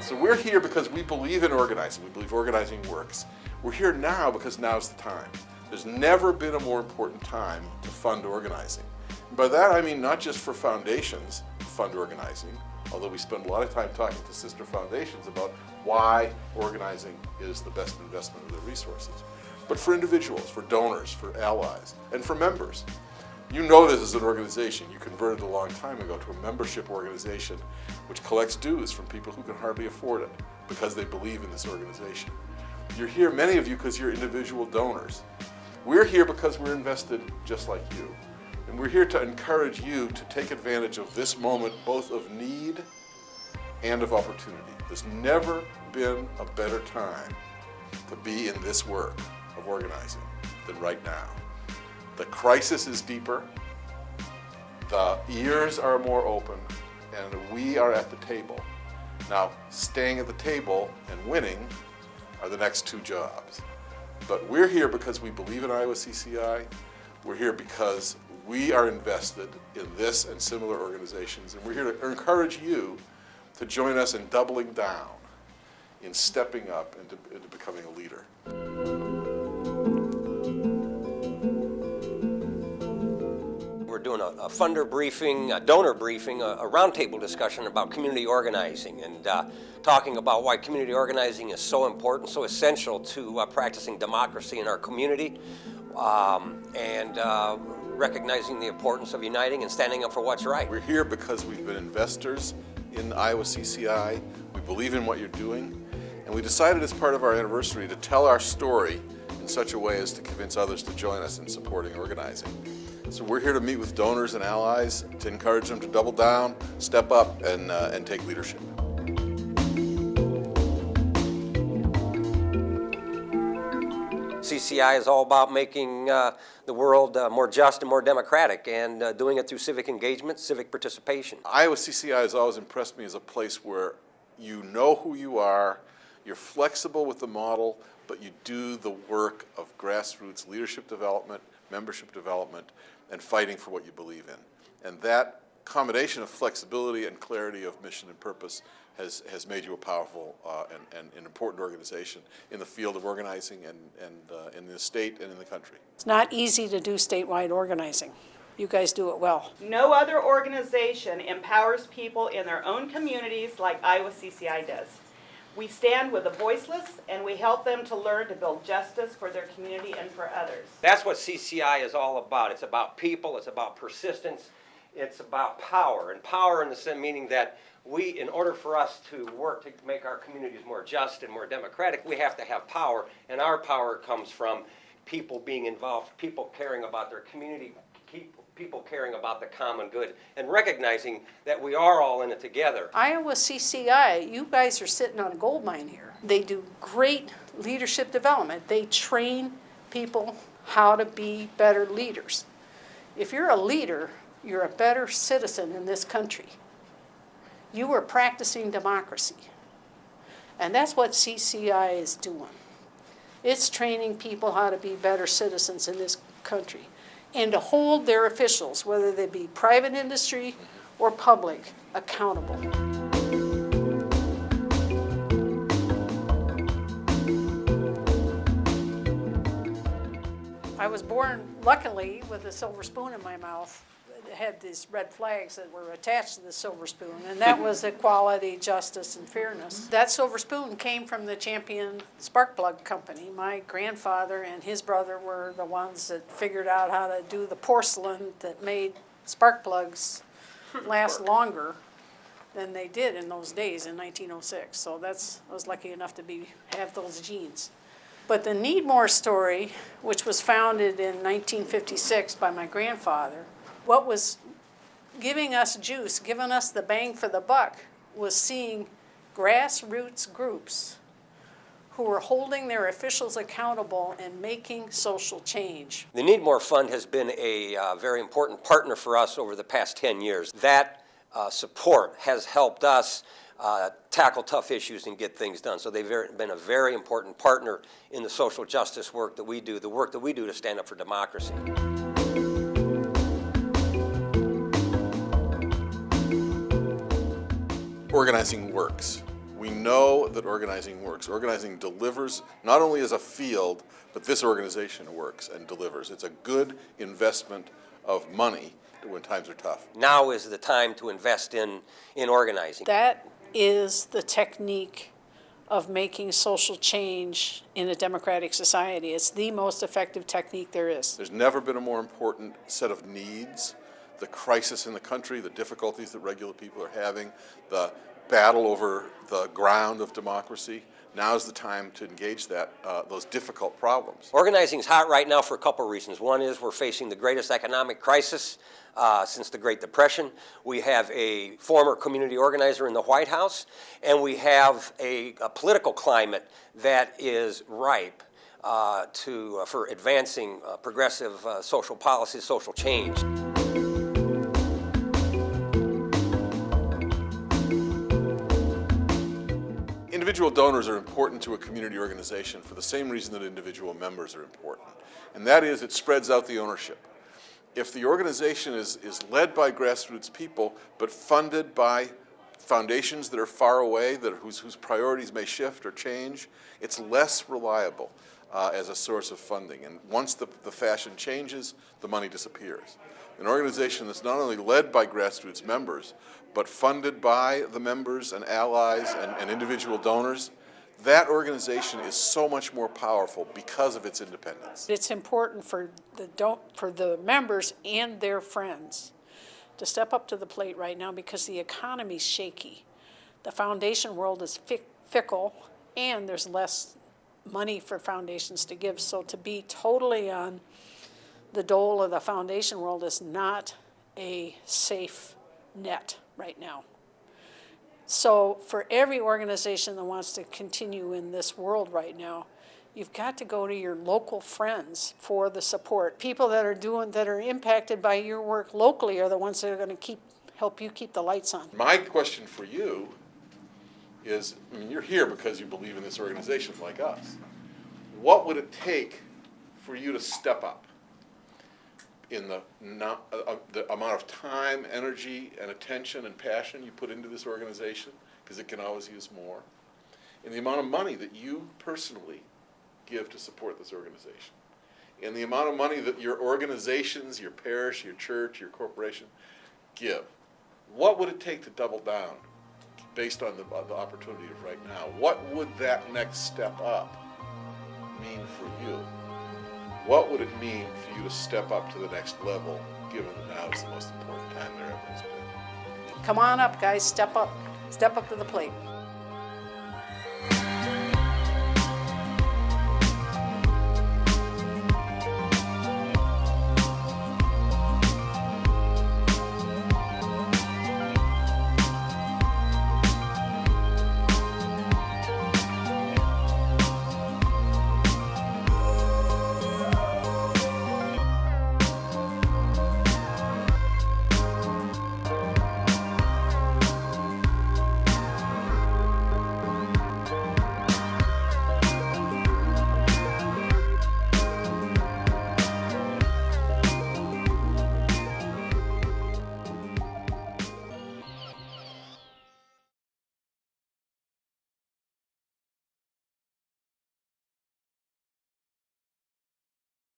So we're here because we believe in organizing. We believe organizing works. We're here now because now's the time. There's never been a more important time to fund organizing. And by that I mean not just for foundations to fund organizing, although we spend a lot of time talking to sister foundations about why organizing is the best investment of their resources, but for individuals, for donors, for allies, and for members. You know this as an organization. You converted a long time ago to a membership organization which collects dues from people who can hardly afford it because they believe in this organization. You're here, many of you, because you're individual donors. We're here because we're invested just like you. And we're here to encourage you to take advantage of this moment, both of need and of opportunity. There's never been a better time to be in this work of organizing than right now. The crisis is deeper, the ears are more open, and we are at the table. Now, staying at the table and winning are the next two jobs. But we're here because we believe in Iowa CCI. We're here because we are invested in this and similar organizations, and we're here to encourage you to join us in doubling down, in stepping up into becoming a leader. We're doing a funder briefing, a donor briefing, a roundtable discussion about community organizing and talking about why community organizing is so important, so essential to practicing democracy in our community, and recognizing the importance of uniting and standing up for what's right. We're here because we've been investors in Iowa CCI. We believe in what you're doing, and we decided as part of our anniversary to tell our story in such a way as to convince others to join us in supporting organizing. So we're here to meet with donors and allies to encourage them to double down, step up, and take leadership. CCI is all about making the world more just and more democratic, and doing it through civic engagement, civic participation. Iowa CCI has always impressed me as a place where you know who you are, you're flexible with the model, but you do the work of grassroots leadership development, membership development, and fighting for what you believe in. And that combination of flexibility and clarity of mission and purpose has made you a powerful and an important organization in the field of organizing and in the state and in the country. It's not easy to do statewide organizing. You guys do it well. No other organization empowers people in their own communities like Iowa CCI does. We stand with the voiceless, and we help them to learn to build justice for their community and for others. That's what CCI is all about. It's about people, it's about persistence, it's about power. And power in the sense meaning that we, in order for us to work to make our communities more just and more democratic, we have to have power. And our power comes from people being involved, people caring about their community, people caring about the common good, and recognizing that we are all in it together. Iowa CCI, you guys are sitting on a gold mine here. They do great leadership development. They train people how to be better leaders. If you're a leader, you're a better citizen in this country. You are practicing democracy. And that's what CCI is doing. It's training people how to be better citizens in this country and to hold their officials, whether they be private industry or public, accountable. I was born, luckily, with a silver spoon in my mouth. It had these red flags that were attached to the silver spoon, and that was equality, justice, and fairness. That silver spoon came from the Champion Spark Plug Company. My grandfather and his brother were the ones that figured out how to do the porcelain that made spark plugs last longer than they did in those days in 1906. So I was lucky enough to have those genes. But the Needmor story, which was founded in 1956 by my grandfather, what was giving us juice, giving us the bang for the buck, was seeing grassroots groups who were holding their officials accountable and making social change. The Needmor Fund has been a very important partner for us over the past 10 years. That support has helped us tackle tough issues and get things done. So they've been a very important partner in the social justice work that we do, the work that we do to stand up for democracy. Organizing works. We know that organizing works. Organizing delivers not only as a field, but this organization works and delivers. It's a good investment of money when times are tough. Now is the time to invest in organizing. That is the technique of making social change in a democratic society. It's the most effective technique there is. There's never been a more important set of needs. The crisis in the country, the difficulties that regular people are having, the battle over the ground of democracy. Now's the time to engage those difficult problems. Organizing is hot right now for a couple reasons. One is we're facing the greatest economic crisis since the Great Depression. We have a former community organizer in the White House, and we have a political climate that is ripe for advancing progressive social policies, social change. Individual donors are important to a community organization for the same reason that individual members are important, and that is it spreads out the ownership. If the organization is led by grassroots people but funded by foundations that are far away, whose priorities may shift or change, it's less reliable as a source of funding. And once the fashion changes, the money disappears. An organization that's not only led by grassroots members, but funded by the members and allies and individual donors, that organization is so much more powerful because of its independence. It's important for the members and their friends to step up to the plate right now because the economy's shaky. The foundation world is fickle, and there's less money for foundations to give. So to be totally on the dole of the foundation world is not a safe net right now. So for every organization that wants to continue in this world right now, you've got to go to your local friends for the support. People that are impacted by your work locally are the ones that are going to help you keep the lights on. My question for you is, you're here because you believe in this organization like us. What would it take for you to step up in the amount of time, energy, and attention and passion you put into this organization, because it can always use more, and the amount of money that you personally give to support this organization, and the amount of money that your organizations, your parish, your church, your corporation give? What would it take to double down based on the opportunity of right now? What would that next step up mean for you? What would it mean for you to step up to the next level, given that now is the most important time there ever has been? Come on up, guys, step up to the plate.